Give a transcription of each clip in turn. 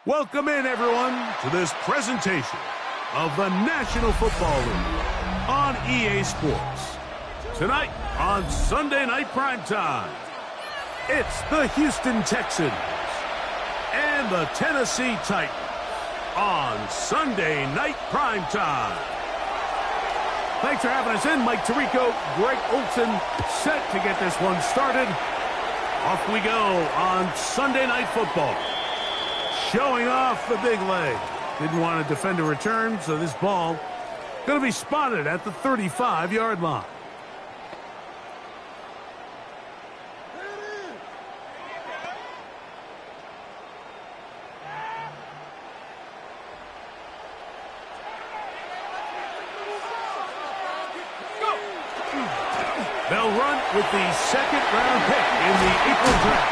Welcome in, everyone, to this presentation of the National Football League on EA Sports. Tonight, on Sunday Night Primetime, it's the Houston Texans and the Tennessee Titans on Sunday Night Primetime. Thanks for having us in. Mike Tirico, Greg Olson, set to get this one started. Off we go on Sunday Night Football. Showing off the big leg. Didn't want to defend a return, so this ball going to be spotted at the 35-yard line. They'll run with the second-round pick in the April draft.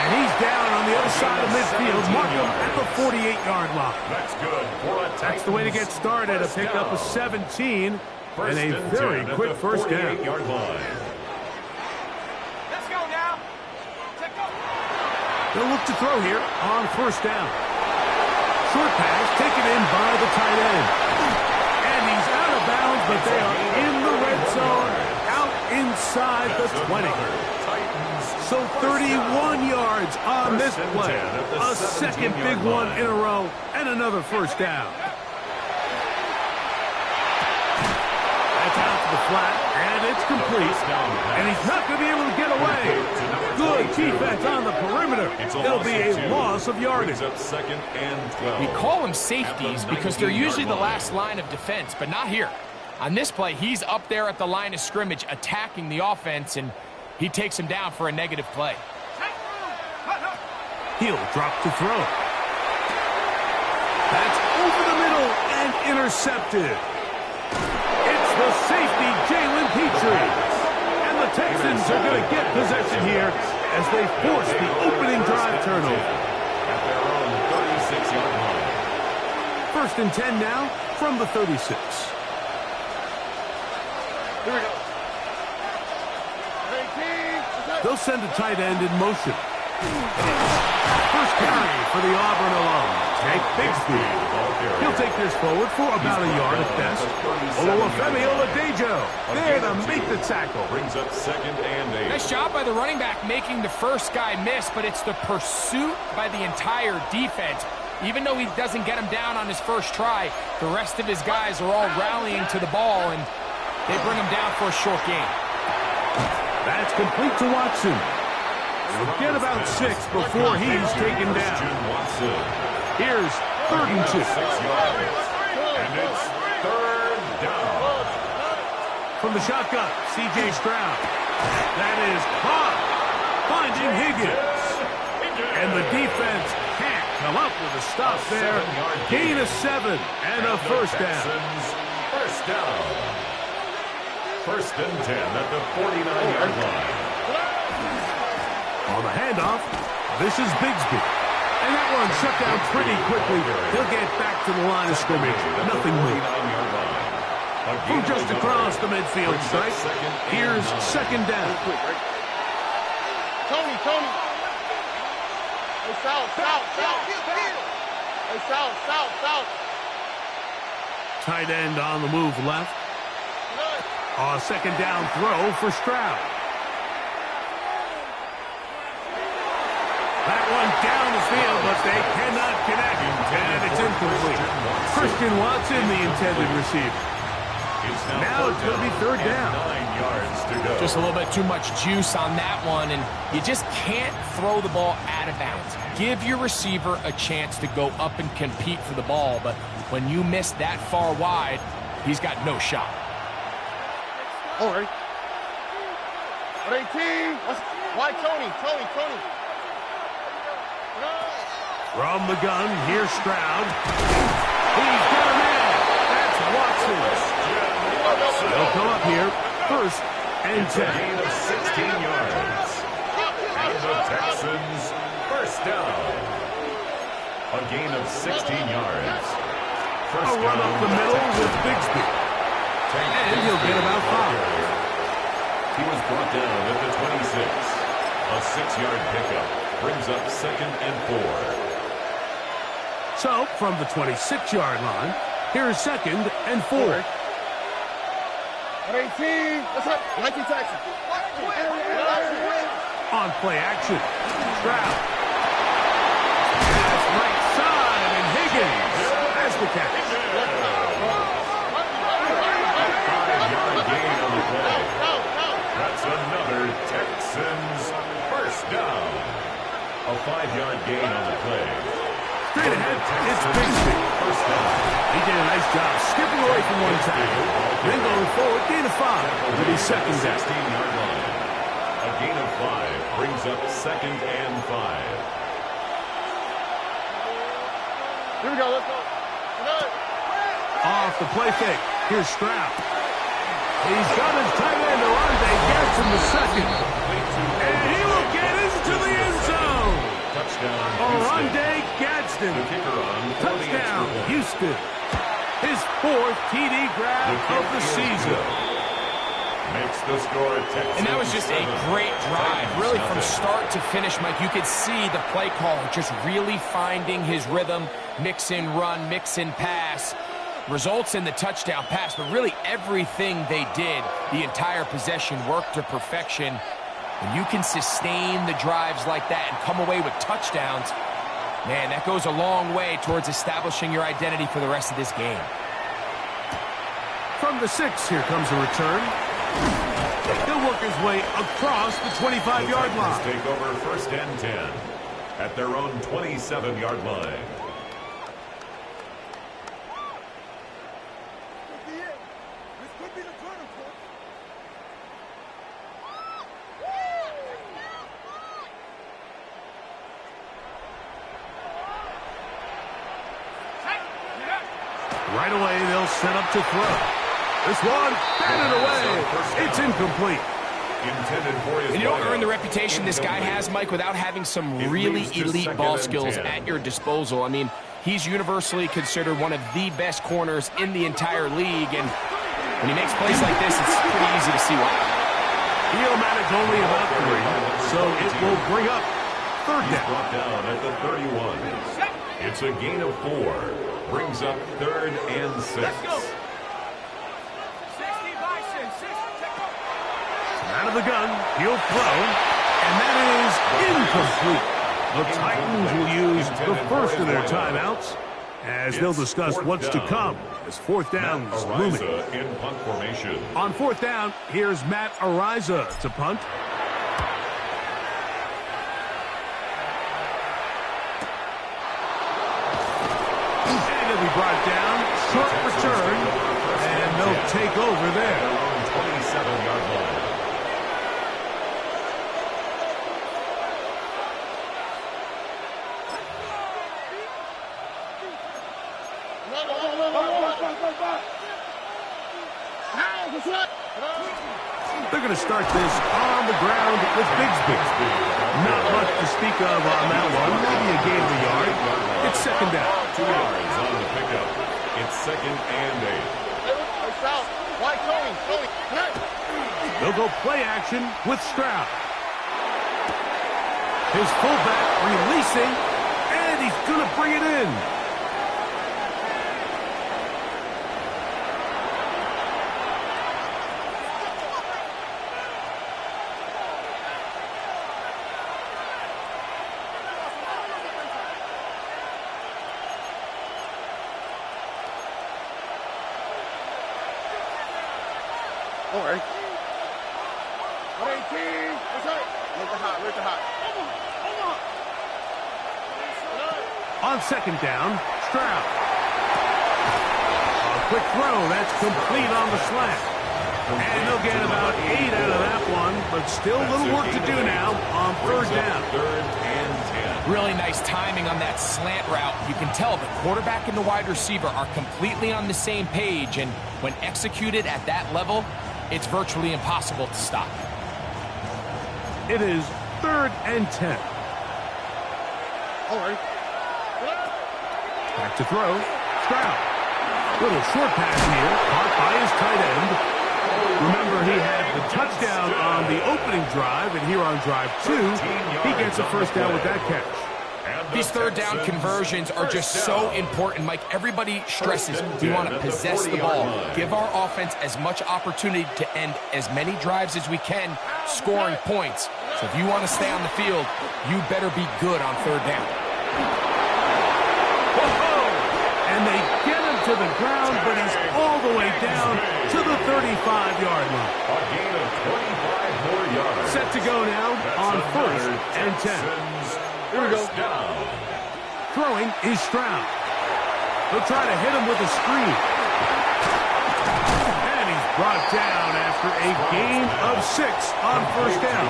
And he's down on the other side of midfield, marked him at the 48-yard line. That's good for a Titans. That's the way to get started, a pickup of 17 and a very quick first down. Let's go now. They'll look to throw here on first down. Short pass taken in by the tight end. And he's out of bounds, but they are in the red zone, out inside the 20. So 31 yards on this play. A second big one in a row and another first down. That's out to the flat, and it's complete. And he's not going to be able to get away. Good defense on the perimeter. It'll be a loss of yardage. Second and 12. We call them safeties because they're usually the last line of defense, but not here. On this play, he's up there at the line of scrimmage attacking the offense, and he takes him down for a negative play. He'll drop to throw. That's over the middle and intercepted. It's the safety, Jalen Petrie. And the Texans are going to get possession here as they force the opening drive turnover. At their own 36-yard line. First and 10 now from the 36. Here we go. They'll send a tight end in motion. First carry for the Auburn alum, Tank Bigsby. He'll take this forward for about a yard at best. Olufemi Oladejo there to make the tackle. Brings up second and 8. Nice job by the running back making the first guy miss, but it's the pursuit by the entire defense. Even though he doesn't get him down on his first try, the rest of his guys are all rallying to the ball, and they bring him down for a short gain. That's complete to Watson. We'll get about 6 before he's taken down. Here's 3rd and 2. 6 yards. And it's 3rd down. From the shotgun, C.J. Stroud. That is caught. Finding Higgins. And the defense can't come up with a stop there. Gain of 7 and a first down. First down. First and 10 at the 49-yard line. On the handoff, this is Bigsby. And that one shut down pretty quickly. He'll get back to the line of scrimmage. Nothing moved. From just across the midfield stripe, here's second down. Tony. Hey, south. Hey, south. Tight end on the move left. A second down throw for Stroud. That one down the field, but they cannot connect. And it's incomplete. Christian Watson, the intended receiver. Now it's going to be 3rd down. 9 yards to go. Just a little bit too much juice on that one, and you just can't throw the ball out of bounds. Give your receiver a chance to go up and compete for the ball, but when you miss that far wide, he's got no shot. All right. 18. Why Tony? From the gun, here's Stroud. He's got a man. That's Watson. They'll come up here. First and 10. A gain of 16 yards. And the Texans first down. A gain of 16 yards. A run up the middle with Bigsby. And he'll get about 5. He was brought down at the 26. A 6-yard pickup brings up second and 4. So, from the 26-yard line, here's 2nd and 4. 18. What's up? 19 taxi. On play action. Stroud. That's right side, and Higgins has the catch. 5-yard gain on the play. That's another Texans first down. A 5-yard gain on the play. Straight ahead, it's Bigsby. First down. He did a nice job skipping away from one tackle. Then going forward, gain of 5. It'll be 2nd down. 16-yard line. A gain of 5 brings up 2nd and 5. Here we go. Let's go. Off the play fake. Here's Stroud. He's got his tight end, Orlando, gets him the 2nd. And he will get into the end zone. Touchdown, Orlando Gadsden. The kicker on for the Touchdown, extra point. Houston. His 4th TD grab of the season. Makes the score Texans. And that was just a great drive. Really, from start to finish, Mike, you could see the play caller just really finding his rhythm, mix and run, mix and pass. Results in the touchdown pass, but really everything they did, the entire possession, worked to perfection. When you can sustain the drives like that and come away with touchdowns, man, that goes a long way towards establishing your identity for the rest of this game. From the 6, here comes a return. He'll work his way across the 25-yard line. Take over 1st and 10 at their own 27-yard line. Right away, they'll set up to throw. This one, batted away. It's incomplete. Intended for his And you don't earn the reputation this guy has, Mike, without having some really elite ball skills at your disposal. I mean, he's universally considered one of the best corners in the entire league, and when he makes plays like this, it's pretty easy to see why. He'll manage only about 3, so it will bring up 3rd He's down. brought down at the 31. It's a gain of 4. Brings up 3rd and 6. Out of the gun, he'll throw, and that is incomplete. The Titans will use the first of their timeouts as they'll discuss what's to come as 4th down is looming. In punt formation. On 4th down, here's Matt Ariza to punt. And he'll be brought down, short return, and they'll take over there. Their own 27-yard line. They're going to start this on the ground with Bigsby. Not much to speak of on that one. Maybe a gain of a yard. It's 2nd down. 2 yards on the pickup. It's 2nd and 8. They'll go play action with Stroud. His fullback releasing, and he's going to bring it in. Don't worry. 118. What's up? Where's the hot? On 2nd down, Stroud. A quick throw. That's complete on the slant. And they'll get about 8 out of that one, but still a little work to do now on 3rd down. 3rd and 10. Really nice timing on that slant route. You can tell the quarterback and the wide receiver are completely on the same page, and when executed at that level, it's virtually impossible to stop. It is 3rd and 10. Don't worry. Back to throw. Stroud. Little short pass here, caught by his tight end. Remember, he had the touchdown on the opening drive, and here on drive 2, he gets a 1st down with that catch. And These third down conversions are just so important, Mike. Everybody stresses we want to possess the ball, give our offense as much opportunity to end as many drives as we can, scoring points. So if you want to stay on the field, you better be good on third down. And they get him to the ground, but he's all the way down to the 35-yard line. A gain of 25 more yards. Set to go now on 1st and 10. Here we go. Down. Throwing is Stroud. They'll try to hit him with a screen. And he's brought down after a gain of 6 on 1st down.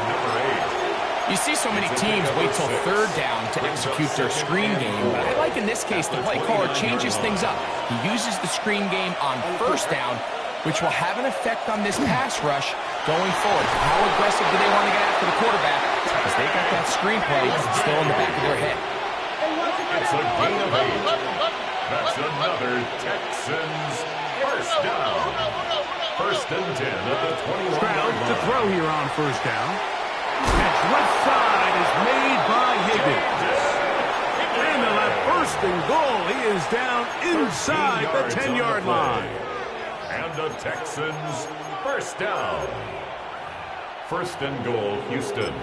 You see so many teams wait till third down to execute their screen game, but I like in this case the play caller changes things up. He uses the screen game on 1st down, which will have an effect on this pass rush going forward. How aggressive do they want to get after the quarterback? Because they got that screen play still in the back of their head. It's a gain of 8. That's another Texans first down. 1st and 10 at the 21-yard Stroud line. to throw here on 1st down. Catch left side is made by Higgins. And they'll have 1st and goal. He is down inside the 10-yard line. And the Texans first down. 1st and goal, Houston.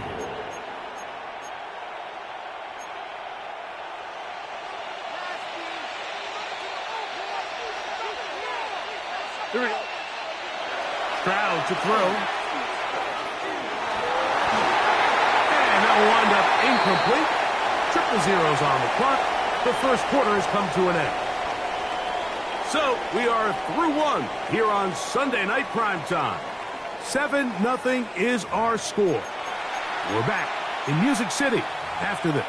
Here we go. Stroud to throw. And that'll wind up incomplete. 0-0 on the clock. The first quarter has come to an end. So we are through one here on Sunday Night Primetime. 7-0 is our score. We're back in Music City after this.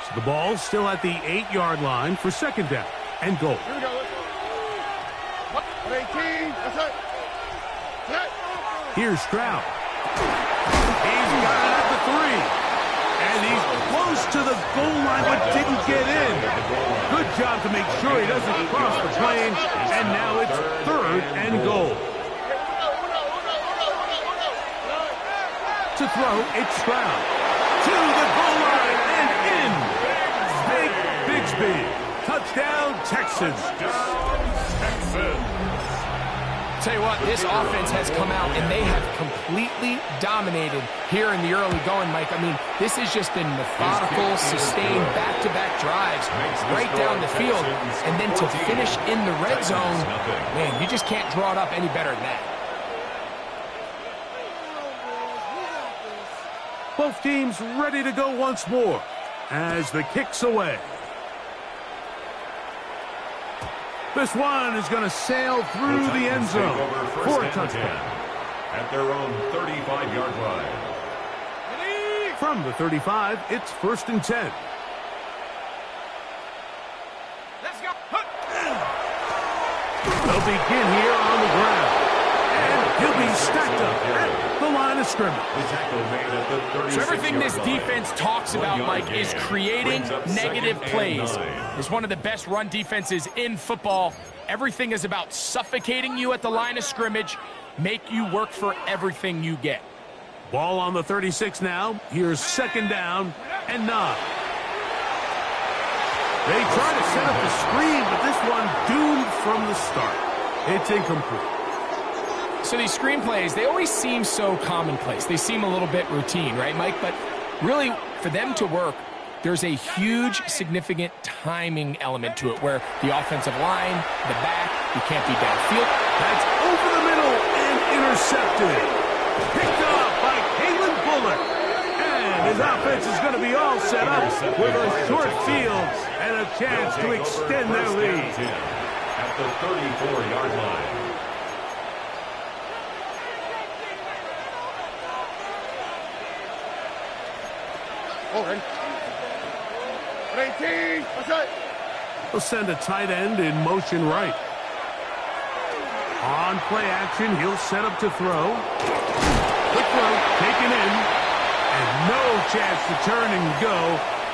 So the ball's still at the 8-yard line for 2nd down and goal. Here we go. 18. That's it. Here's Stroud. He's got it at the 3. And he's close to the goal line, but didn't get in. Good job to make sure he doesn't cross the plane. And now it's 3rd and goal. To throw, it's Stroud. To the goal line and in. Big Bigsby. Touchdown, Texans. Texans. Tell you what, this offense has come out and they have completely dominated here in the early going, Mike. I mean, this has just been methodical, sustained, back-to-back drives right down the field. And then to finish in the red zone, man, you just can't draw it up any better than that. Both teams ready to go once more as the kick's away. This one is going to sail through the end zone for a touchdown. At their own 35-yard line. From the 35, it's 1st and 10. Let's go. They'll begin here on the ground. And he'll be stacked up at the line of scrimmage. So everything this defense talks about, Mike, is creating negative plays. It's one of the best run defenses in football. Everything is about suffocating you at the line of scrimmage, make you work for everything you get. Ball on the 36 now. Here's 2nd down and 9. They try to set up the screen, but this one doomed from the start. It's incomplete. So these screen plays, they always seem so commonplace. They seem a little bit routine, right, Mike? But really, for them to work, there's a huge, significant timing element to it where the offensive line, the back, you can't be downfield. That's over the middle and intercepted. Picked off by Kalen Bullock. And his offense is going to be all set up with a short field and a chance to extend their lead. At the 34-yard line. All right. 18. That's it. They'll send a tight end in motion right. On play action, he'll set up to throw. Quick throw, taken in. And no chance to turn and go.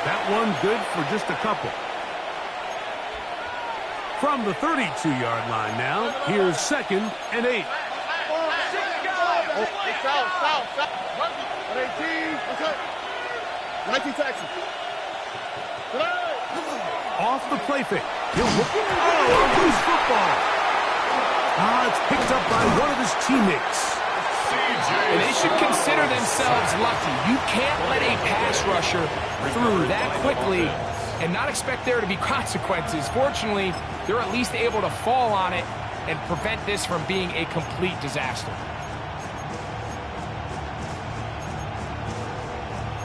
That one good for just a couple. From the 32-yard line now, here's 2nd and 8. Foul. 18. Okay. 19 Texas. Off the play fake. He'll look. Oh, a loose football. It's picked up by one of his teammates. And they should consider themselves lucky. You can't let a pass rusher through that quickly and not expect there to be consequences. Fortunately, they're at least able to fall on it and prevent this from being a complete disaster.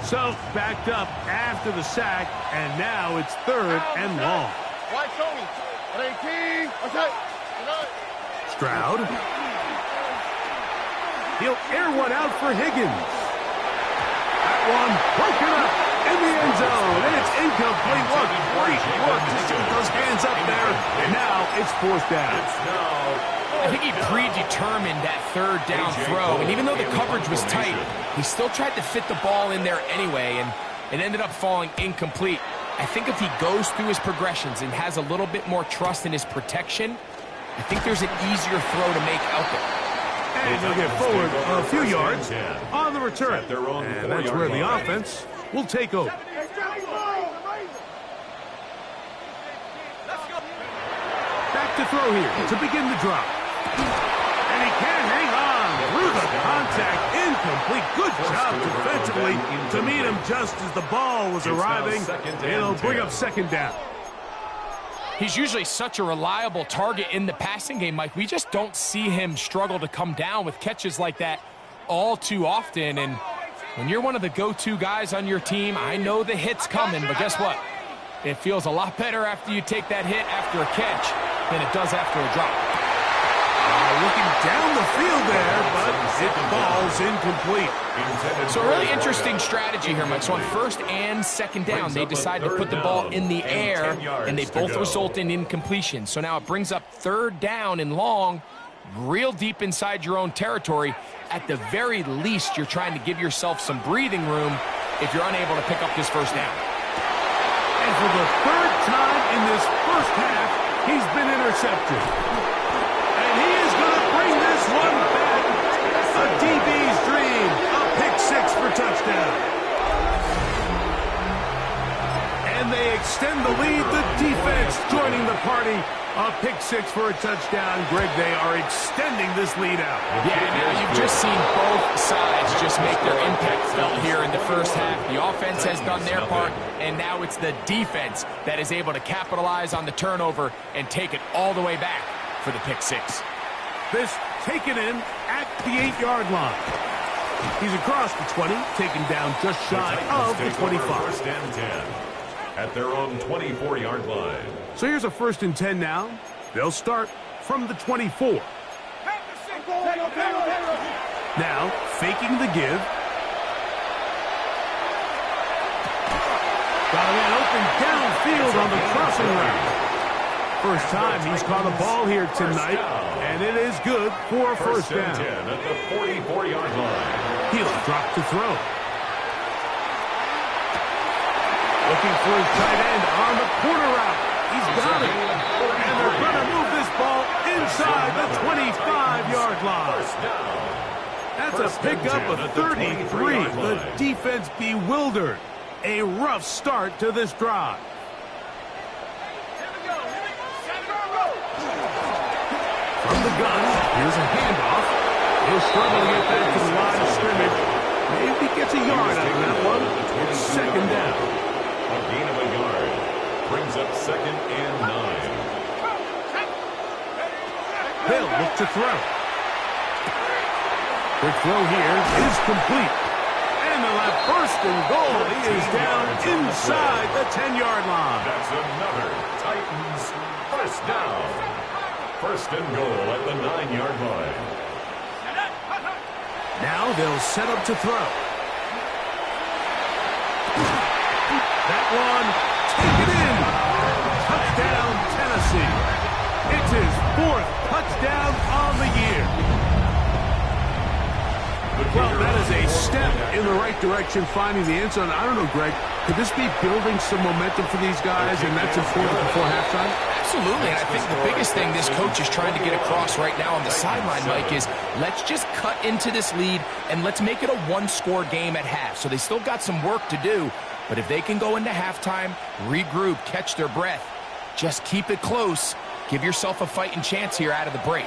So, backed up after the sack, and now it's 3rd and long. White Tony. 18. Okay. Stroud. He'll air one out for Higgins. That one broken up in the end zone, and it's incomplete. What great work just to get those hands up there. And now it's 4th down. I think he predetermined that 3rd down throw, and even though the coverage was tight, he still tried to fit the ball in there anyway, and it ended up falling incomplete. I think if he goes through his progressions and has a little bit more trust in his protection, I think there's an easier throw to make out there. And he'll get forward a few yards on the return. And that's where the offense will take over. Back to throw here to begin the drop. And he can hang on through the contact. Incomplete. Good job defensively to meet him just as the ball was arriving. It'll bring up 2nd down. He's usually such a reliable target in the passing game, Mike. We just don't see him struggle to come down with catches like that all too often. And when you're one of the go-to guys on your team, I know the hit's coming, but guess what? It feels a lot better after you take that hit after a catch than it does after a drop. Looking down the field there, but it falls incomplete. So a really interesting strategy here, Mike. So on 1st and 2nd down, they decide to put the ball in the air, and they both result in incompletion. So now it brings up 3rd down and long, real deep inside your own territory. At the very least, you're trying to give yourself some breathing room if you're unable to pick up this 1st down. And for the 3rd time in this first half, he's been intercepted. And he is going to bring this one back. A DB's dream. A pick-6 for touchdown. And they extend the lead. The defense joining the party. A pick-6 for a touchdown. Greg, they are extending this lead out. Yeah, now you've just seen both sides just make their impact felt here in the first half. The offense has done their part, and now it's the defense that is able to capitalize on the turnover and take it all the way back for the pick-6. This taken in at the 8-yard line. He's across the 20, taken down just shy of the 25. 1st and 10 at their own 24-yard line. So here's a 1st and 10 now. They'll start from the 24. Now, faking the give. Got a man open downfield on the crossing route. First time he's caught a ball here tonight, and it is good for a 1st down. 10 at the 44-yard line. He'll drop to throw. Looking for his tight end on the corner route. He's got it. And they're going to move this ball inside the 25-yard line. That's a pickup of 33. The defense bewildered. A rough start to this drive. From the gun, here's a handoff. He'll struggle to get back to the line of scrimmage. Maybe gets a yard out of that one. It's 2nd down. A gain of a yard brings up 2nd and 9. They'll look to throw. The throw here is complete. And they'll have 1st and goal. He is down inside the 10-yard line. That's another Titans 1st down. 1st and goal at the 9-yard line. Now they'll set up to throw. That one, taken in. Touchdown, Tennessee. It's his 4th touchdown on the year. Well, that is a step in the right direction, finding the end zone. I don't know, Greg, could this be building some momentum for these guys, and that's important before halftime? Absolutely, and I think the biggest thing this coach is trying to get across right now on the sideline, Mike, is let's just cut into this lead and let's make it a one-score game at half. So they still got some work to do, but if they can go into halftime, regroup, catch their breath, just keep it close, give yourself a fighting chance here out of the break.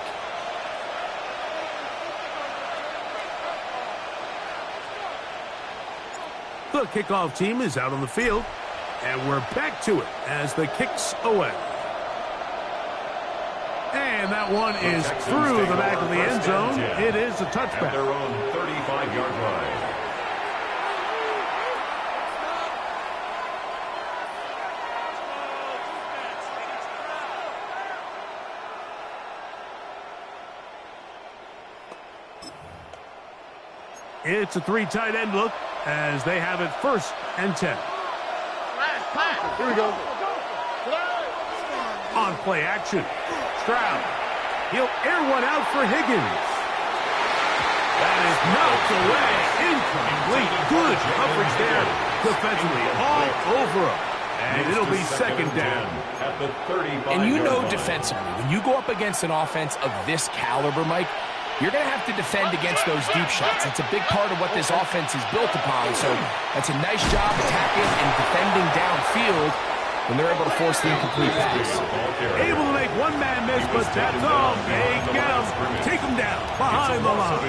The kickoff team is out on the field, and we're back to it as the kick's away. And that one is through the back of the end zone. It is a touchback. At their own 35-yard line. It's a three tight end look as they have it 1st and 10. Here we go. On play action. Stroud. He'll air one out for Higgins. That is knocked away. Incomplete. Good coverage there. Defensively all over him. And it'll be 2nd down. At the 35. And you know defensively, when you go up against an offense of this caliber, Mike, you're going to have to defend against those deep shots. It's a big part of what this offense is built upon. So that's a nice job attacking and defending downfield when they're able to force the incomplete pass. Able to make one man miss, but that's all. They get him. Take him down behind the line.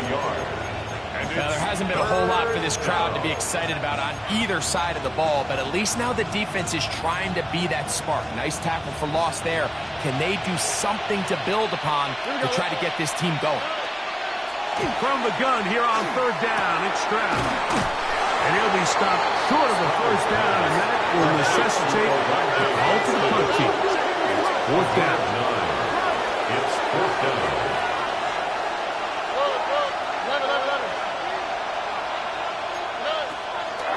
Now, there hasn't been a whole lot for this crowd to be excited about on either side of the ball, but at least now the defense is trying to be that spark. Nice tackle for loss there. Can they do something to build upon to try to get this team going? From the gun here on 3rd down, it's Stroud. And he'll be stopped short of a 1st down, and that will necessitate the call to the punt team. 4th down. It's 4th down.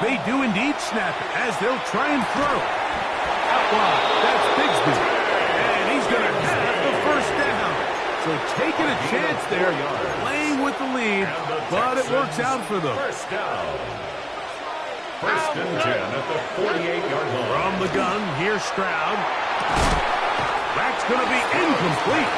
They do indeed snap it as they'll try and throw. Out wide, that's Bigsby. And he's going to have the 1st down. So taking a chance there, playing with the lead, but it works out for them. 1st down. 1st and 10 at the 48-yard line. From the gun, here's Stroud. That's going to be incomplete.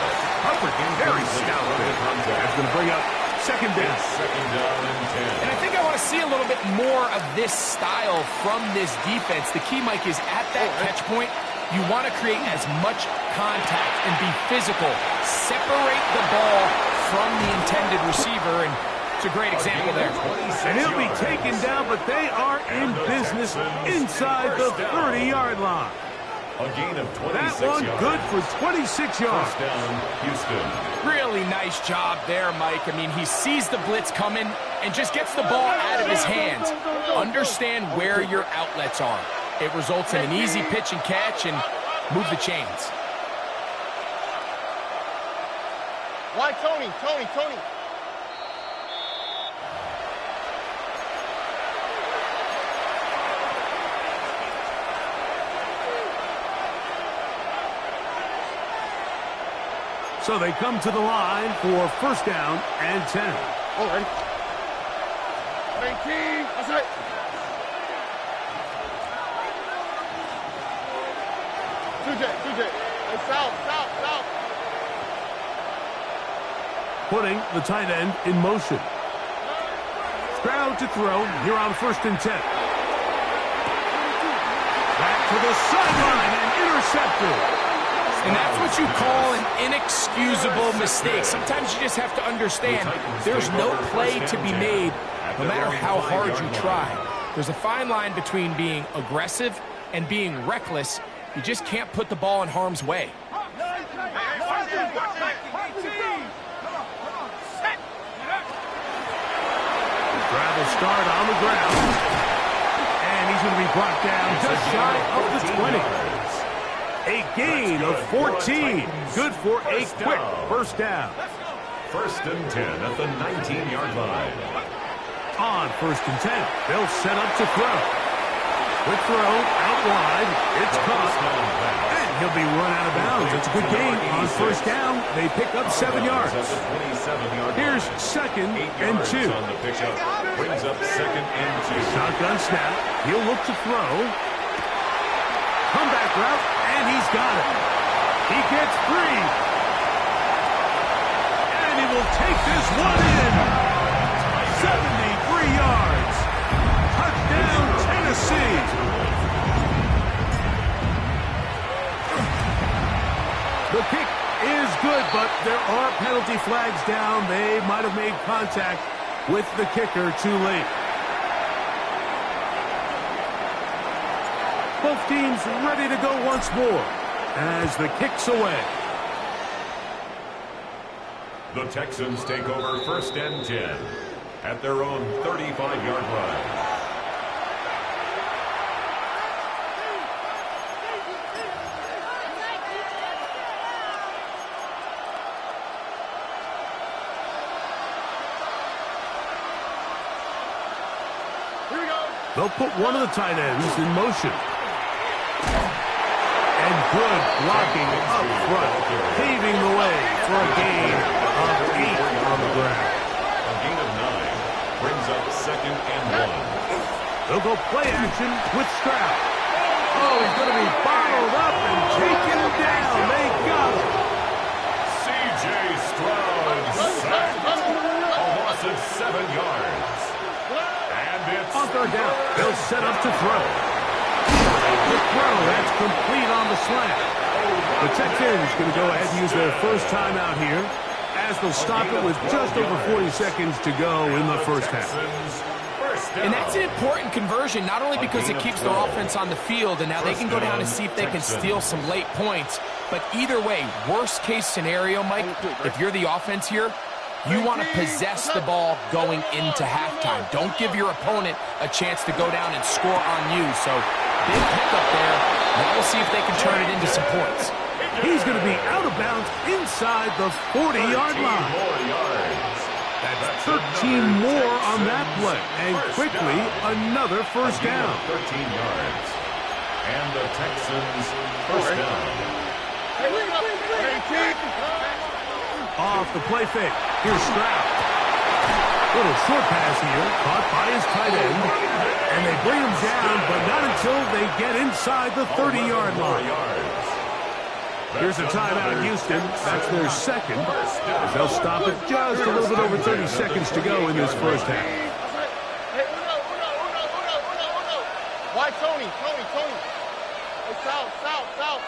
Hubbard, very stout there. That's going to bring up 2nd down. 2nd down and 10. And I think I want to see a little bit more of this style from this defense. The key, Mike, is at that catch point, you want to create as much contact and be physical. Separate the ball from the intended receiver, and it's a great example there. And he'll be taken down, but they are in business inside the 30-yard line. A gain of 26 That one yards. good for 26 yards. 1st down, Houston. Really nice job there, Mike. I mean, he sees the blitz coming and just gets the ball out of his hands. Understand where your outlets are. It results in an easy pitch and catch and move the chains. Why, Tony? So they come to the line for 1st down and 10. All right. 19. That's it. TJ. Hey, south. Putting the tight end in motion. Stroud to throw here on 1st and 10. Back to the sideline and intercepted. And that's what you call an inexcusable mistake. Sometimes you just have to understand there's no play to be made, no matter how hard you try. There's a fine line between being aggressive and being reckless. You just can't put the ball in harm's way. Gravel start on the ground. And he's going to be brought down just shy of the 20. A gain of 14. Good for a quick 1st down. 1st and 10 at the 19-yard line. On 1st and 10, they'll set up to throw. Quick throw, out wide. It's caught. And he'll be run out of bounds. It's a good gain on 1st down. They pick up 7 yards. Here's 2nd and 2. On the pickup. Brings up 2nd and 2. Shotgun snap. He'll look to throw. Comeback route, and he's got it. He three. And he will take this one in. 73 yards. Touchdown, Tennessee. The kick is good, but there are penalty flags down. They might have made contact with the kicker too late. Both teams ready to go once more as the kick's away. The Texans take over 1st and 10 at their own 35-yard line. Here we go. They'll put one of the tight ends in motion. And good blocking up front, paving the way for a gain of 8 on the ground. A gain of 9 brings up 2nd and 1. They'll go play action with Stroud. Oh, he's going to be bottled up and taken down. They got him. C.J. Stroud sacked. A loss of 7 yards. And it's On third down, they'll set up to throw. The throw, that's complete on the slant. The Texans going to go ahead and use their first timeout here as they'll stop it with just over 40 seconds to go in the first half. And that's an important conversion, not only because it keeps their offense on the field, and now they can go down and see if they can steal some late points. But either way, worst case scenario, Mike, if you're the offense here, you want to possess the ball going into halftime. Don't give your opponent a chance to go down and score on you. So big pickup there. Now we'll see if they can turn it into some points. He's going to be out of bounds inside the 40-yard line. That's 13 more on that play. And quickly, another first down. 13 yards. And the Texans first down. Off the play fake. Here's Stroud. Little short pass here, caught by his tight end. And they bring him down, but not until they get inside the 30-yard line. Here's a timeout, Houston. That's their second. As they'll stop it just a little bit over 30 seconds to go in this first half. Why Tony? Hey, south.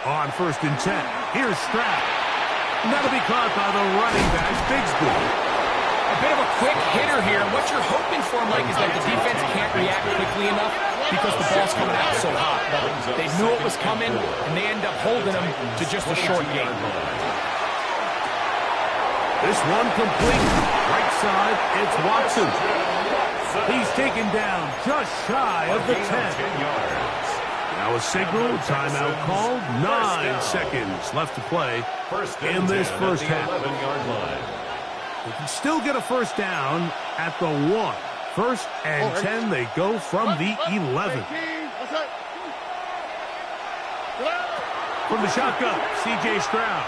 On 1st and 10, here's Stroud. That'll be caught by the running back, Bigsby. A bit of a quick hitter here. What you're hoping for, Mike, is that the defense can't react quickly enough because the ball's coming out so hot. But they knew it was coming, and they end up holding them to just a short gain. This one complete. Right side, it's Watson. He's taken down just shy of the 10. Now a signal, timeout called. 9 seconds left to play in this first half. They can still get a first down at the 1. 1st and 10, they go from the 11. From the shotgun, C.J. Stroud.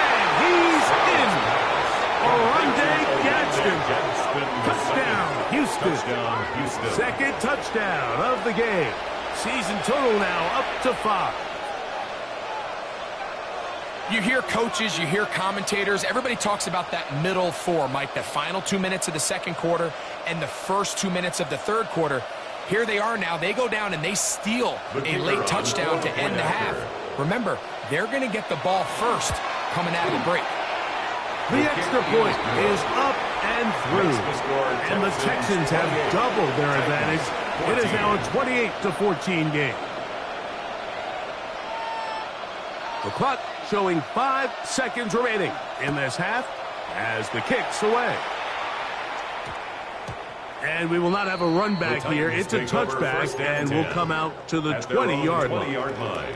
And he's in. Oronde Gadsden. Touchdown, Houston. Second touchdown of the game. Season total now up to 5. You hear coaches, you hear commentators, everybody talks about that middle 4, Mike, the final 2 minutes of the second quarter and the first 2 minutes of the third quarter. Here they are now. They go down and they steal a late touchdown to end the half. Remember, they're going to get the ball first coming out of the break. The extra point is up and through. And the Texans have doubled their advantage. It is now a 28-14 game. The clock showing 5 seconds remaining in this half as the kick's away. And we will not have a run back here. It's a touchback, and we'll come out to the 20-yard line.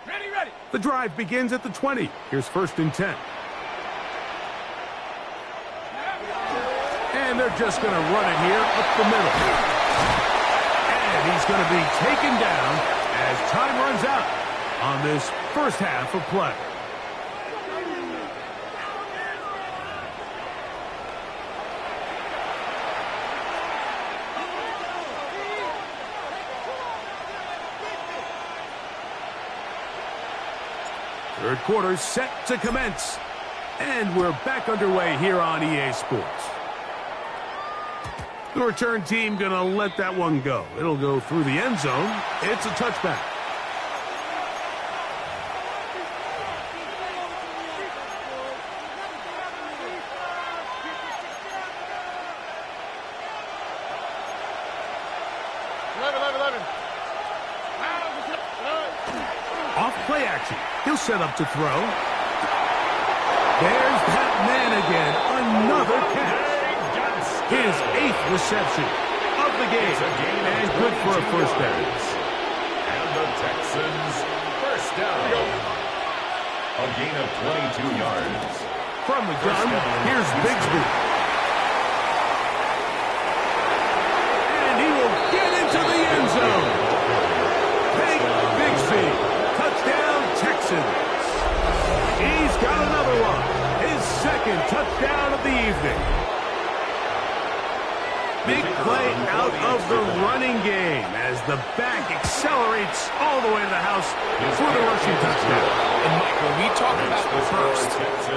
Ready. The drive begins at the 20. Here's 1st and 10. And they're just going to run it here up the middle. And he's going to be taken down as time runs out on this first half of play. Third quarter set to commence. And we're back underway here on EA Sports. The return team going to let that one go. It'll go through the end zone. It's a touchback. Off play action. He'll set up to throw. There's that man again. Another catch. His 8th reception of the game. And good for a first down. And the Texans first down. A gain of 22 yards. From the gun, here's Bigsby. And he will get into the end zone. Take Bigsby. Touchdown, Texans. He's got another one. His 2nd touchdown of the evening. Big play out of the running game as the back accelerates all the way to the house for the rushing touchdown. And Mike, when we talk about the first,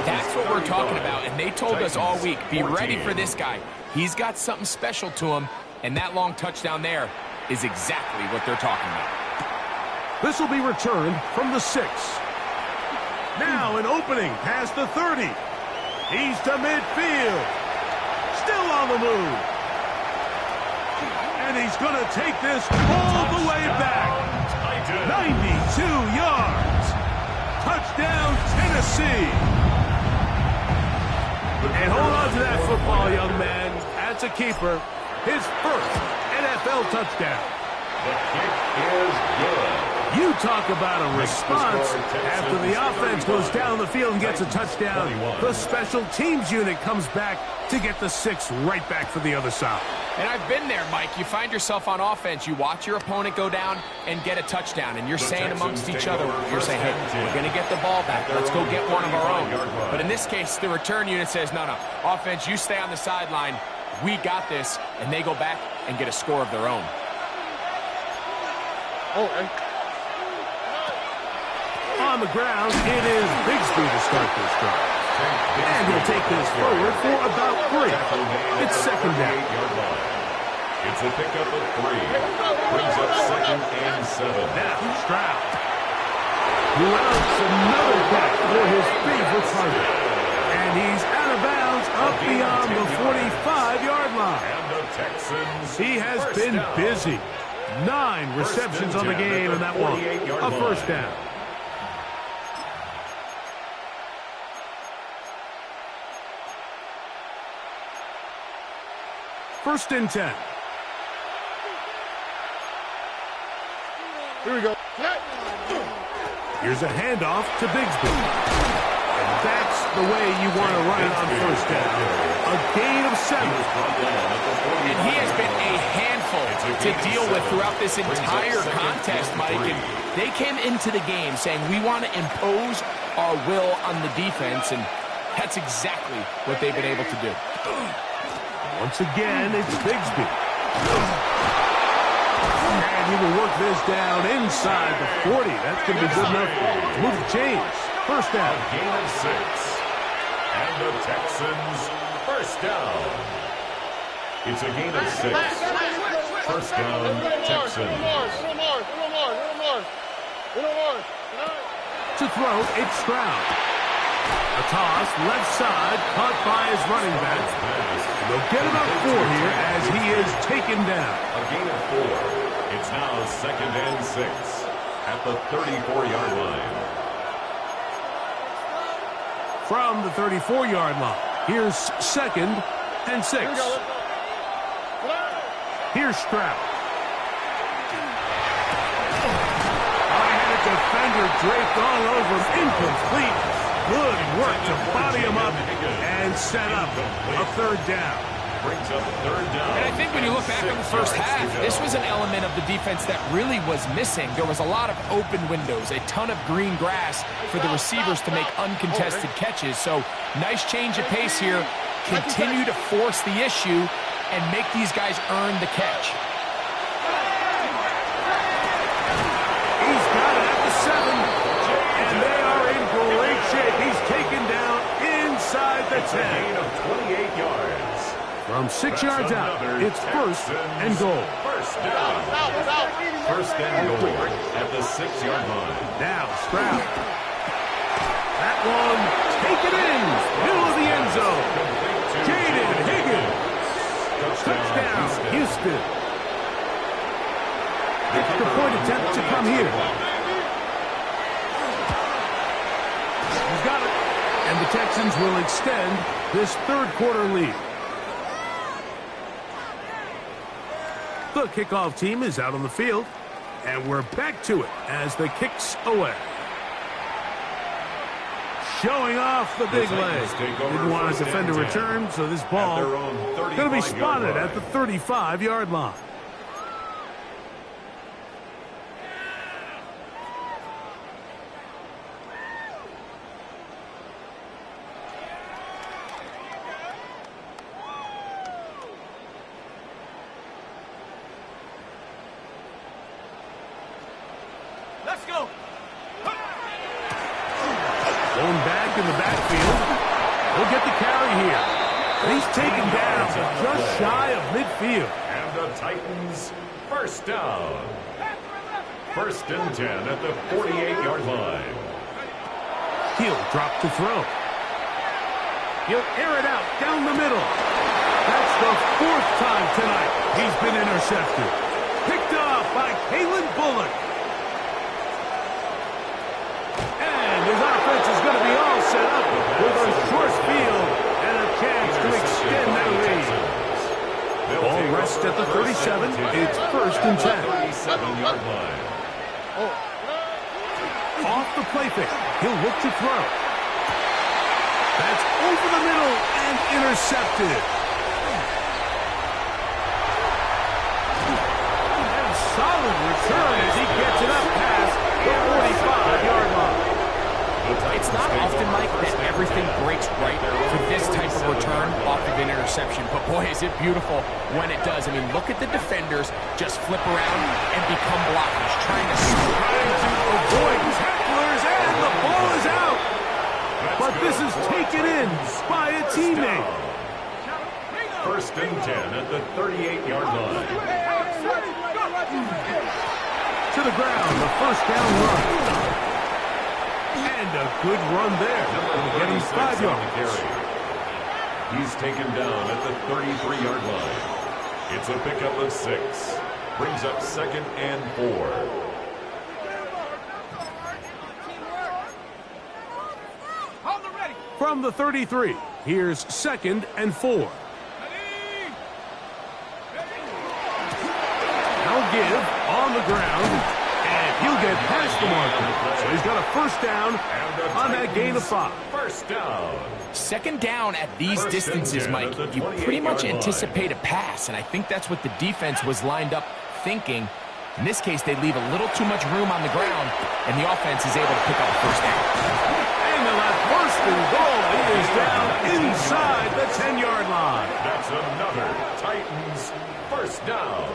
that's what we're talking about. And they told us all week, be ready for this guy. He's got something special to him, and that long touchdown there is exactly what they're talking about. This will be returned from the 6. Now an opening past the 30. He's to midfield. Still on the move. And he's going to take this all the way back. 92 yards. Touchdown, Tennessee. And hold on to that football, young man. That's a keeper. His first NFL touchdown. The kick is good. You talk about a response. After the offense goes down the field and gets a touchdown, the special teams unit comes back to get the 6 right back for the other side. And I've been there, Mike. You find yourself on offense, you watch your opponent go down and get a touchdown, and you're saying amongst each other, you're saying, hey, we're going to get the ball back. Let's go get one of our own. But in this case, the return unit says, no, offense, you stay on the sideline. We got this, and they go back and get a score of their own. On the ground, it is Bigsby to start this drive. And he'll take this forward for about 3. It's 2nd down. It's a pickup of 3. Brings up 2nd and 7. Now Stroud. Who else another catch for his favorite target. And he's out of bounds up beyond the 45-yard line. And the Texans He has been busy. 9 receptions on the game, and that one a first down. First and 10. Here we go. Here's a handoff to Bigsby. And that's the way you want to run it on first down. A gain of 7. And he has been a handful to deal with throughout this entire contest, Mike. And they came into the game saying, we want to impose our will on the defense, and that's exactly what they've been able to do. Once again, it's Bigsby. And he will work this down inside the 40. That's going to be good enough to move the chains. First down. A gain of 6. And the Texans first down. It's a gain of 6. First down, Texans. To throw, it's Stroud. A toss, left side, caught by his running back. They'll get about 4 here as he is taken down. A gain of 4. It's now 2nd and 6 at the 34-yard line. From the 34-yard line, here's 2nd and 6. Here's Stroud. High-headed defender draped all over him. Incomplete. Good work to body him up and set up a 3rd down. Brings up 3rd down. And I think when you look back on the first half, this was an element of the defense that really was missing. There was a lot of open windows, a ton of green grass for the receivers to make uncontested catches. So nice change of pace here. Continue to force the issue and make these guys earn the catch. He's got it at the 7, and they are in inside the 10. Gain of 28 yards. From 6 yards out, it's first and goal. First down. First and goal at the 6-yard line. Now Stroud. That one, take it in, middle of the end zone. Jaden Higgins. Touchdown, Houston. Extra point attempt to come here. He's got it. And the Texans will extend this third quarter lead. The kickoff team is out on the field, and we're back to it as the kick's away. Showing off the big leg. Didn't want to defend a return, so this ball going to be spotted at the 35-yard line. Let's go. Going back in the backfield. He'll get the carry here. He's taken down just shy of midfield. And the Titans, first down. First and 10 at the 48-yard line. He'll drop to throw. He'll air it out down the middle. That's the 4th time tonight he's been intercepted. Picked off by Kalen Bullock. His offense is going to be all set up with a short field and a chance to extend their lead. Ball rests at the 37. It's first and 10. 37-yard line. Off the play fake. He'll look to throw. That's over the middle and intercepted. And solid return as he gets it up past the 45-yard line. It's not often, Mike, that everything breaks right for this type of return off of an interception. But, boy, is it beautiful when it does. I mean, look at the defenders just flip around and become blockers, trying to avoid tacklers, and the ball is out. But this is taken in by a teammate. First and 10 at the 38-yard line. To the ground, the first down run. And a good run there. Getting 5 yards. He's taken down at the 33-yard line. It's a pickup of 6. Brings up second and 4. From the 33, here's second and 4. Now give on the ground. He'll get past the marker. So he's got a first down on that gain of 5. First down. Second down at these distances, Mike, you pretty much anticipate a pass, and I think that's what the defense was lined up thinking. In this case, they leave a little too much room on the ground, and the offense is able to pick up a first down. And the left first and goal is down inside the 10-yard line. That's another Titans first down.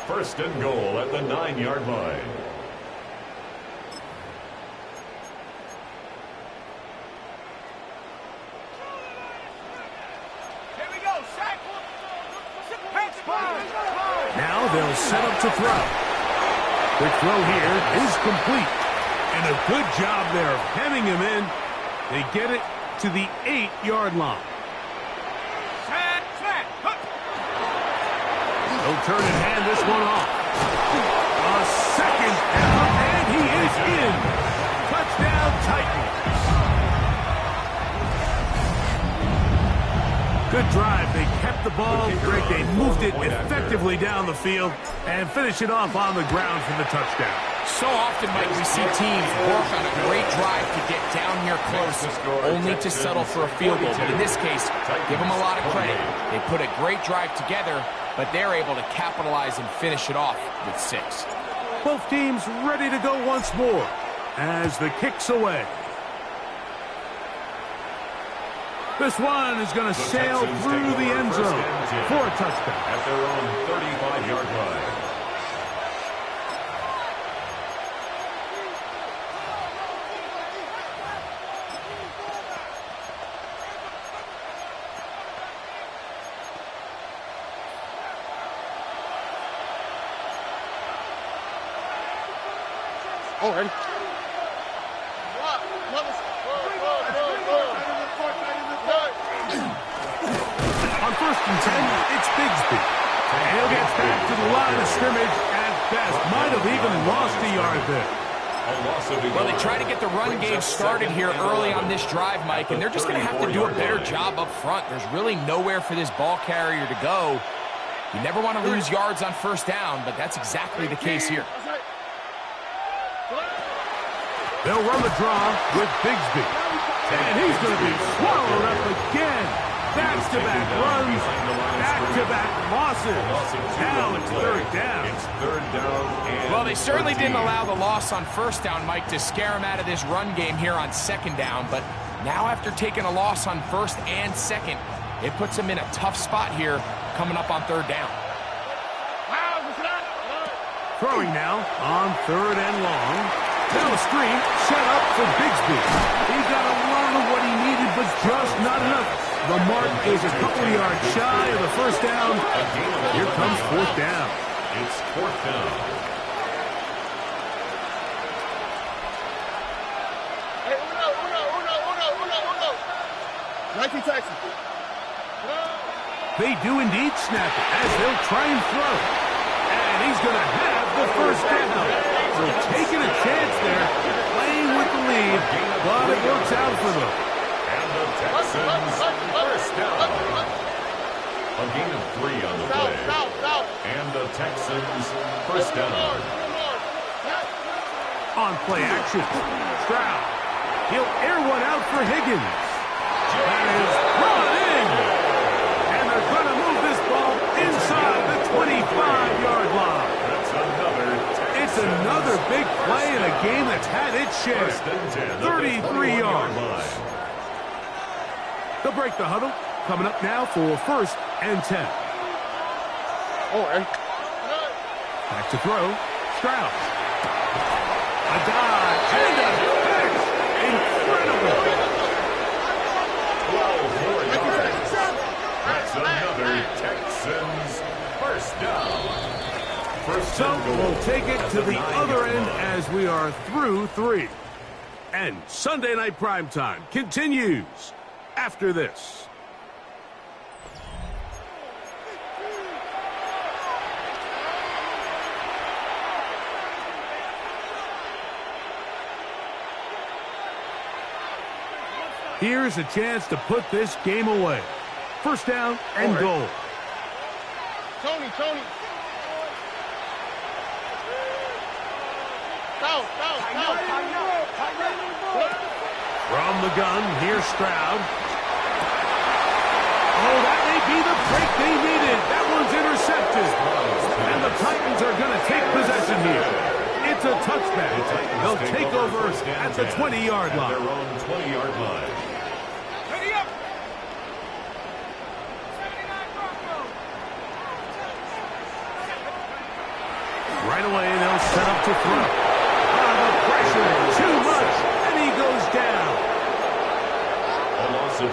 First and goal at the 9-yard line. Now they'll set up to throw. The throw here is complete. And a good job there of hemming him in. They get it to the 8-yard line. He'll turn and hand this one off. A second effort, and he is in. Touchdown, Titans. Good drive. They kept the ball. Greg, they moved it effectively down the field and finish it off on the ground for the touchdown. So often, Mike, we see teams work on a great drive to get down here close, only to settle for a field goal. But in this case, give them a lot of credit. They put a great drive together, but they're able to capitalize and finish it off with 6. Both teams ready to go once more as the kick's away. This one is going to sail through the end zone for a touchdown. At their own 35-yard line. Already. On 1st and 10, it's Bigsby. And he'll get back to the line of scrimmage at best. Might have even lost a yard there. Well, they try to get the run game started here early on this drive, Mike, and they're just going to have to do a better job up front. There's really nowhere for this ball carrier to go. You never want to lose yards on 1st down, but that's exactly the case here. They'll run the draw with Bigsby. And he's going to be swallowed up again. Back-to-back runs, back-to-back losses. Now it's 3rd down. It's 3rd down. Well, they certainly didn't allow the loss on 1st down, Mike, to scare him out of this run game here on 2nd down. But now after taking a loss on 1st and 2nd, it puts him in a tough spot here coming up on 3rd down. Throwing now on 3rd and long. Now a screen set up for Bigsby. He got a lot of what he needed, but just not enough. The mark is a couple yards shy of the 1st down. Here comes 4th down. It's 4th down. Hey, uno. Nike taxi. They do indeed snap it as they'll try and throw. And he's going to have the 1st down. So taking a chance there, playing with the lead, but it works out for them. And the Texans 1st down. A gain of 3 on the play. And the Texans 1st down. On play action, Stroud. He'll air one out for Higgins. That is brought in. And they're going to move this ball inside the 25-yard line. That's another Texans. It's another big play in a game that's had its share. 33 yards. They'll break the huddle. Coming up now for 1st and 10. Already. Back to throw. Stroud. A dive and a catch. Incredible. 12 more yards. That's another Texans 1st down. So we'll take it to the other end as we are through 3. And Sunday Night Primetime continues after this. Here's a chance to put this game away. 1st down and goal. Tony. From the gun, here's Stroud. Oh, that may be the break they needed. That one's intercepted. And the Titans are going to take possession here. It's a touchback. They'll take over at the 20-yard line. Their own 20-yard line. Right away, they'll set up to throw. The pressure, too much, and he goes down.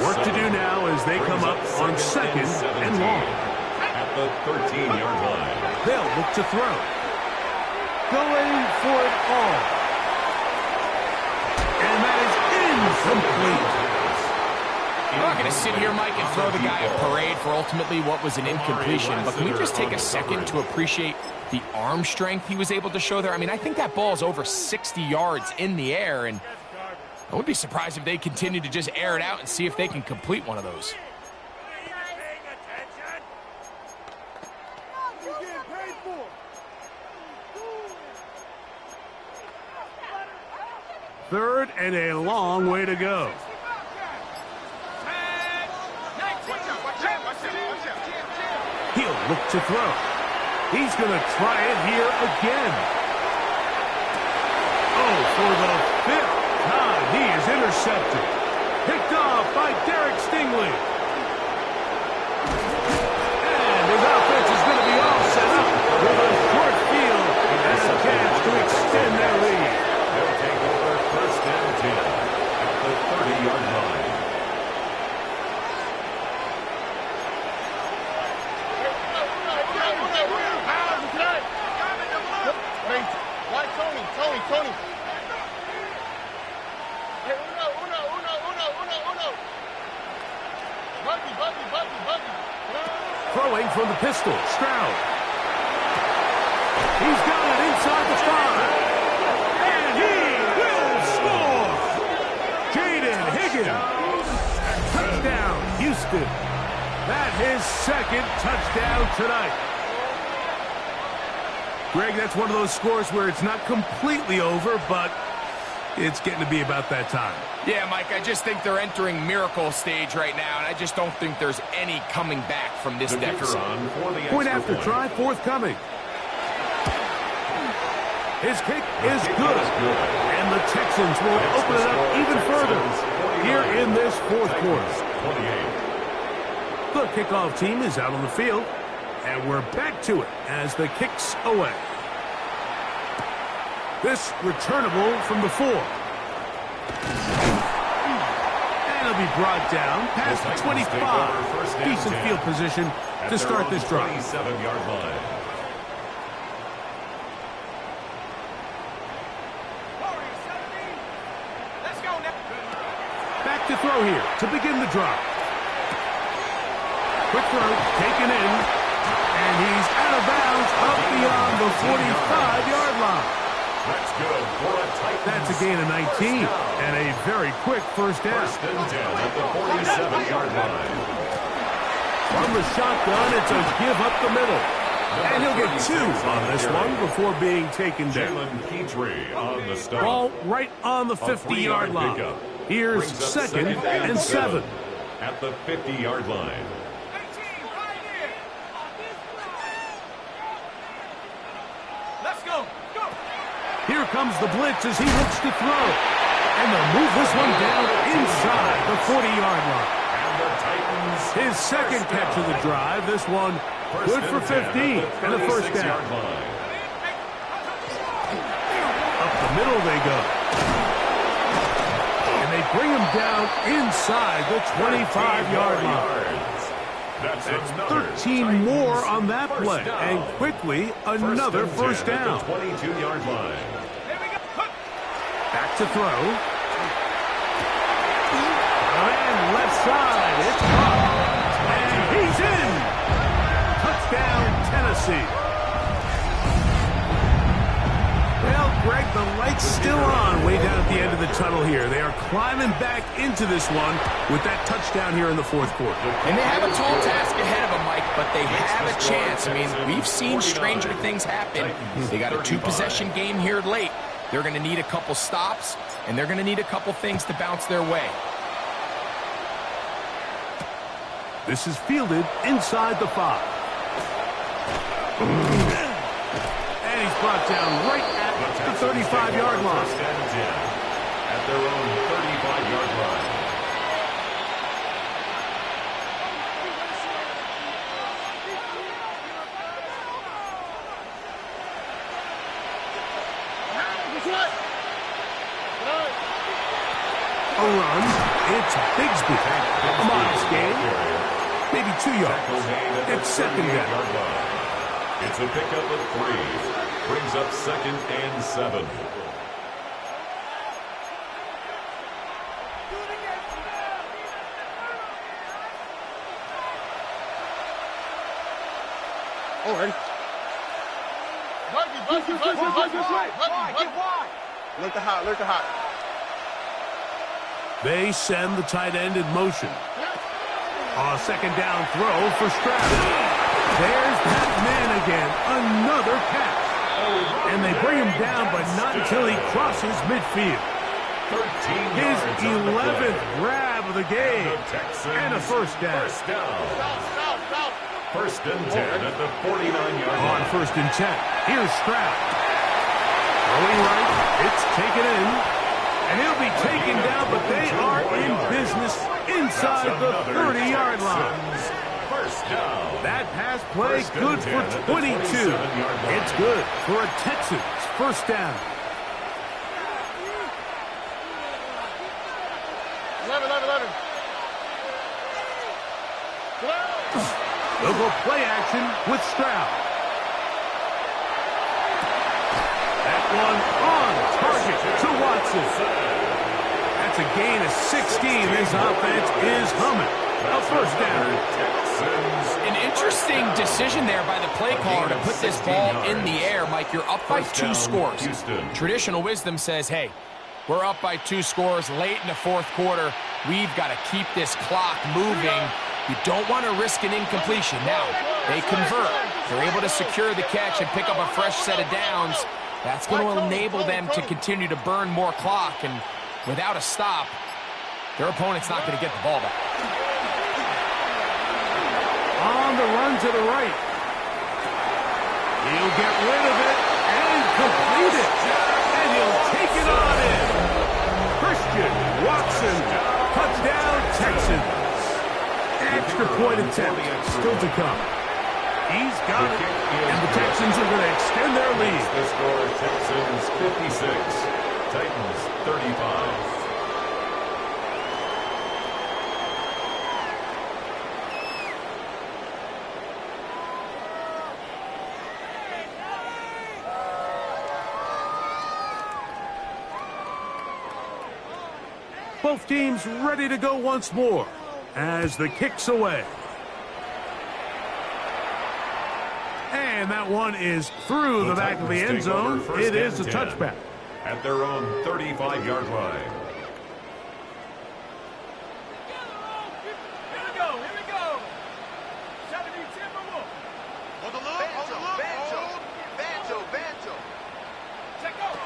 Work to do now as they come up on 2nd and long. At the 13-yard line. They'll look to throw. Going for it all. And that is incomplete. I'm not going to sit here, Mike, and throw the guy a parade for ultimately what was an incompletion, but can we just take a second to appreciate the arm strength he was able to show there? I mean, I think that ball is over 60 yards in the air, and I wouldn't be surprised if they continue to just air it out and see if they can complete one of those. Third and a long way to go. He'll look to throw. He's going to try it here again. Oh, for the 5th time, he is intercepted. Picked off by Derek Stingley. And his offense is going to be all set up with a short field and a chance to extend their lead. They'll take over 1st and 10 at the 30-yard line. Tony. from the pistol. Stroud. He's got it inside the 5. And he will score! Jaden Higgins. Touchdown, Houston. That's his second touchdown tonight. Greg, that's one of those scores where it's not completely over, but it's getting to be about that time. Yeah, Mike, I just think they're entering miracle stage right now, and I just don't think there's any coming back from this deficit. Point after try, forthcoming. His kick is good, and the Texans will open it up even further here in this fourth quarter. The kickoff team is out on the field, and we're back to it as the kick's away. This returnable from the 4. And it'll be brought down past the 25. Decent field position to start this drive. 27-yard line. Back to throw here to begin the drive. Quick throw, taken in, and he's out of bounds up beyond the 45-yard line. That's good for a Titans. That's a gain of 19 and a very quick first down. First and 10 at the 47-yard line. From the shotgun, it's a give up the middle. And he'll get 2 on this one before being taken down. Jalen Petrie on the start. Ball right on the 50-yard line. Here's second and 7. At the 50-yard line. Let's go. Go. Here comes the blitz as he looks to throw. And they'll move this one down inside the 40-yard line. And the Titans. His second catch of the drive. This one good for 15 and a first down. Up the middle they go. And they bring him down inside the 25-yard line. That's 13 more on that play. And quickly, another first down. 22-yard line. Back to throw. And left side. It's caught. And he's in. Touchdown, Tennessee. Well, Greg, the light's still on way down at the end of the tunnel here. They are climbing back into this one with that touchdown here in the fourth quarter. And they have a tall task ahead of them, Mike, but they have a chance. I mean, we've seen stranger things happen. They got a 2-possession game here late. They're going to need a couple stops, and they're going to need a couple things to bounce their way. This is fielded inside the 5. And he's brought down right at the 35-yard line. First and 10 at their own 35-yard line. A run. It's Bigsby. A modest gain. Maybe 2 yards. It's second down. It's a pickup of 3. Brings up second and 7. All right. Buggy. Look the hot. They send the tight end in motion. A second down throw for Stroud. There's that man again. Another catch. And they bring him down, but not until he crosses midfield. His 11th grab of the game. And a first down. First and 10 at the 49-yard line. On first and 10. Here's Stroud. Throwing right. It's taken in. And he'll be taken down, but they are in business inside the 30-yard line. First down. That pass play good for 22. It's good for a Texans first down. 11. They'll go play action with Stroud. That one on target to Watson. That's a gain of 16. This offense is humming. A first down. An interesting decision there by the play caller to put this ball in the air. Mike, you're up by 2 scores. Traditional wisdom says, hey, we're up by 2 scores late in the fourth quarter. We've got to keep this clock moving. You don't want to risk an incompletion. Now, they convert. They're able to secure the catch and pick up a fresh set of downs. That's going to enable them to continue to burn more clock. And without a stop, their opponent's not going to get the ball back. On the run to the right. He'll get rid of it and complete it. And he'll take it on in. Christian Watson, touchdown Texans. Extra point attempt still to come. He's got it. And the Texans are going to extend their lead. The score, Texans 56, Titans 35. Both teams ready to go once more as the kick's away. And that one is through the back of the end zone. It is a touchback. At their own 35-yard line. Here we go. Shot to be Timber. On the look. Banjo. Check out.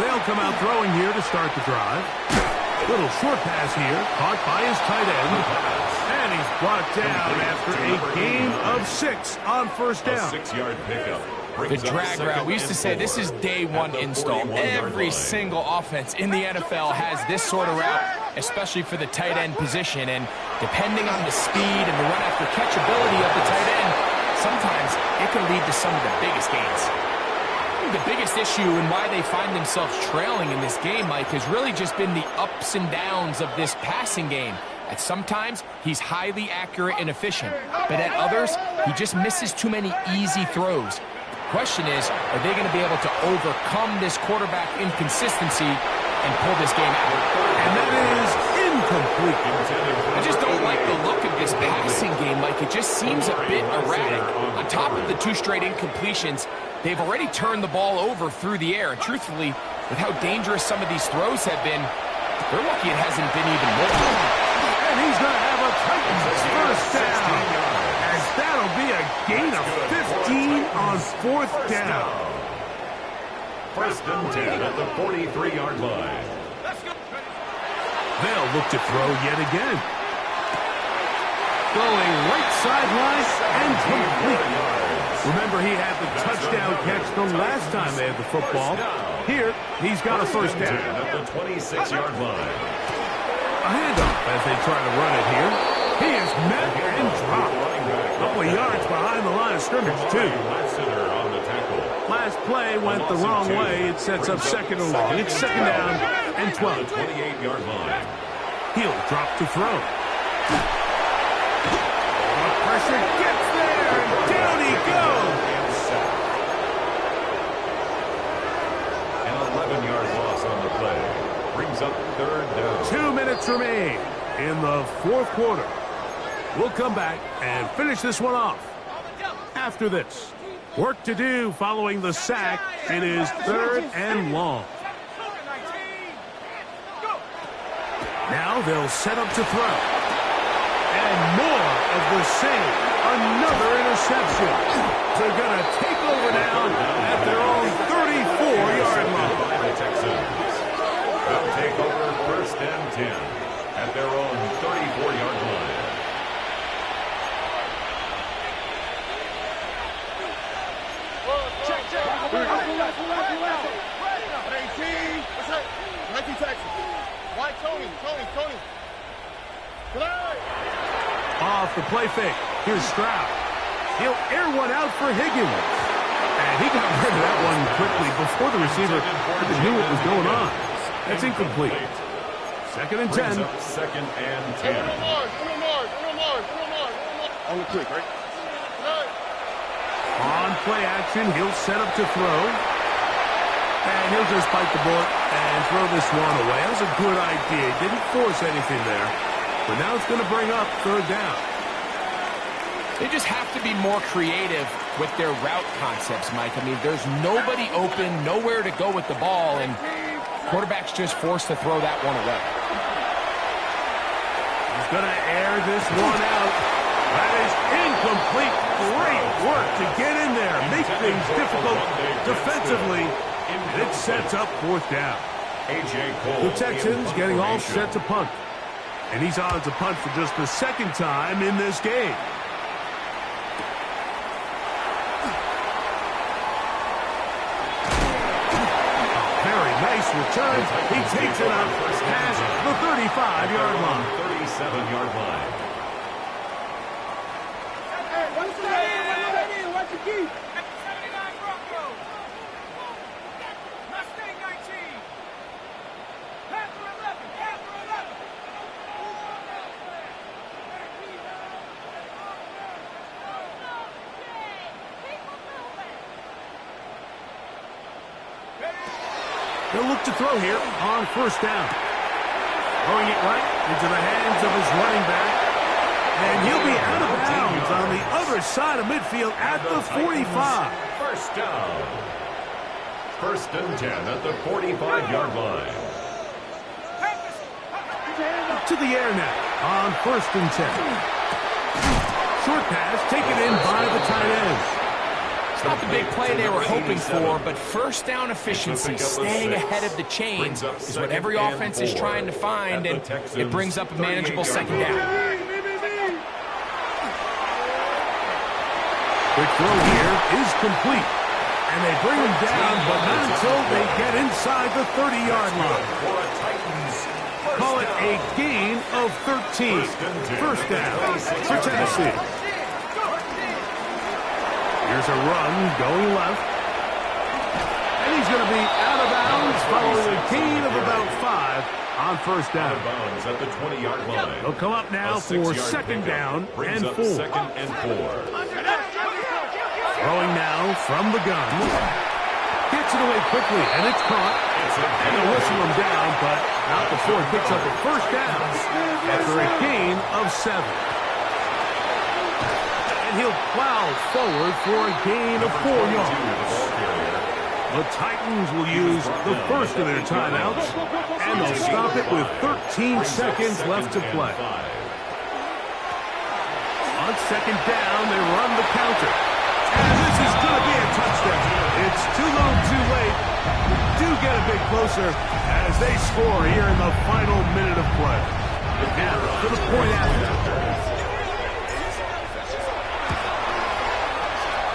They'll come out throwing here to start the drive. Little short pass here, caught by his tight end. And he's brought down after a gain of 6 on first down. A 6-yard pickup. The drag route. We used to say this is day one install. Every single offense in the NFL has this sort of route, especially for the tight end position. And depending on the speed and the run after catch ability of the tight end, sometimes it can lead to some of the biggest gains. The biggest issue and why they find themselves trailing in this game, Mike, has really just been the ups and downs of this passing game. At sometimes, he's highly accurate and efficient, but at others, he just misses too many easy throws. The question is, are they going to be able to overcome this quarterback inconsistency and pull this game out? And that is incomplete. I just don't like the look of this passing game, Mike. It just seems a bit erratic. On top of the 2 straight incompletions, they've already turned the ball over through the air. And truthfully, with how dangerous some of these throws have been, they're lucky it hasn't been even more. And he's going to have a Titans first down. As that'll be a gain of 15 on fourth down. First and 10 at the 43-yard line. They'll look to throw yet again. Going right sideline and complete. Remember, he had the touchdown catch the last time they had the football. Here, he's got a first down. At the 26-yard line. A handoff as they try to run it here. He is met and dropped. A couple of yards behind the line of scrimmage, too. Last play went the wrong way. It sets up second and long. It's second down and 12. 28-yard line. He'll drop to throw. Pressure gets there, and down he goes. An 11-yard loss on the play. Brings up third down. 2 minutes remain in the fourth quarter. We'll come back and finish this one off after this. Work to do following the sack. It is third and long. Now they'll set up to throw. And more of the same. Another interception. They're going to take over now at their own 34-yard line. The Texans. They'll take over first and 10 at their own 34-yard line. Off the play fake. Here's Stroud. He'll air one out for Higgins. And he got rid of that one quickly before the receiver even knew what was going on. That's incomplete. Second and 10. Second and 10. On the quick, right? On play action, he'll set up to throw. And he'll just bite the bullet and throw this one away. That was a good idea. Didn't force anything there. But now it's going to bring up third down. They just have to be more creative with their route concepts, Mike. I mean, there's nobody open, nowhere to go with the ball, and quarterback's just forced to throw that one away. He's going to air this one out. That is incomplete. Great work to get in there. Make things difficult defensively. And it sets up fourth down. The Texans getting all set to punt. And he's on to punt for just the second time in this game. Very nice return. He takes it up past the 35-yard line. 37-yard line. They'll look to throw here on first down. Throwing it right into the hands of his running back. And he'll be out of bounds on the other side of midfield at the 45. First down. First and 10 at the 45-yard line. To the air now on first and 10. Short pass taken in by the tight end. It's not the big play they were hoping for, but first down efficiency, staying ahead of the chains, is what every offense is trying to find, and it brings up a manageable second down. Quick throw here is complete. And they bring him down, but not until they get inside the 30-yard line. Call it a gain of 13. First down for Tennessee. Here's a run going left. And he's going to be out of bounds following a gain of about 5 on first down. Out of bounds at the 20-yard line. They'll come up now for second down and 4. Second and 4. Throwing now from the gun. Gets it away quickly, and it's caught. And they'll whistle him down, but not before it picks up a first down after a gain of 7. And he'll plow forward for a gain of 4 yards. The Titans will use the first of their timeouts, and they'll stop it with 13 seconds left to play. On second down, they run the counter. And this is going to be a touchdown. It's too little, too late. Do get a bit closer as they score here in the final minute of play. Now, for the point after.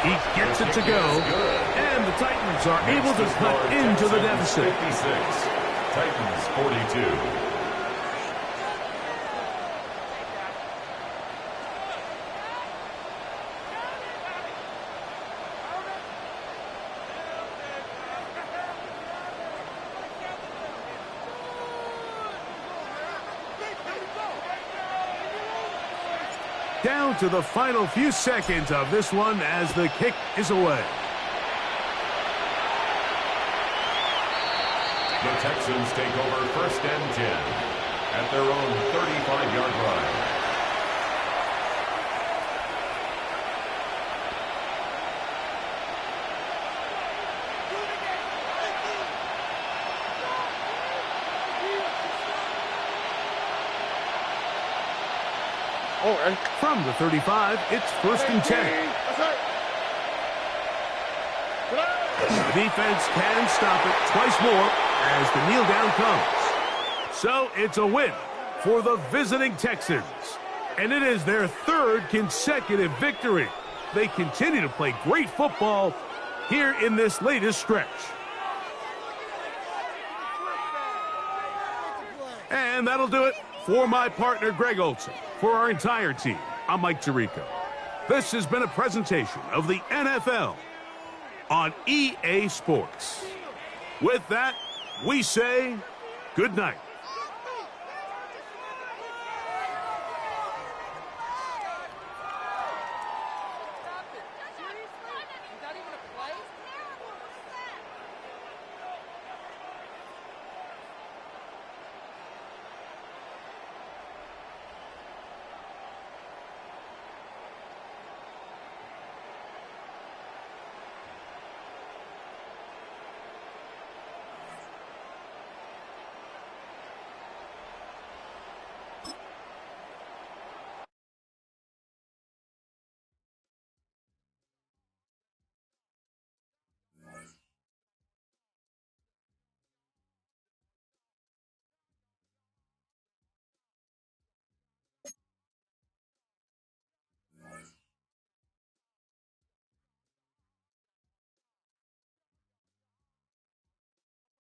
He gets it to go, and the Titans are able to cut into the deficit. 56, Titans 42. Down to the final few seconds of this one as the kick is away. The Texans take over first and 10 at their own 35-yard line. From the 35, it's first and 10. The defense can stop it twice more as the kneel down comes. So it's a win for the visiting Texans. And it is their third consecutive victory. They continue to play great football here in this latest stretch. And that'll do it for my partner, Greg Olson. For our entire team, I'm Mike Tirico. This has been a presentation of the NFL on EA Sports. With that, we say good night.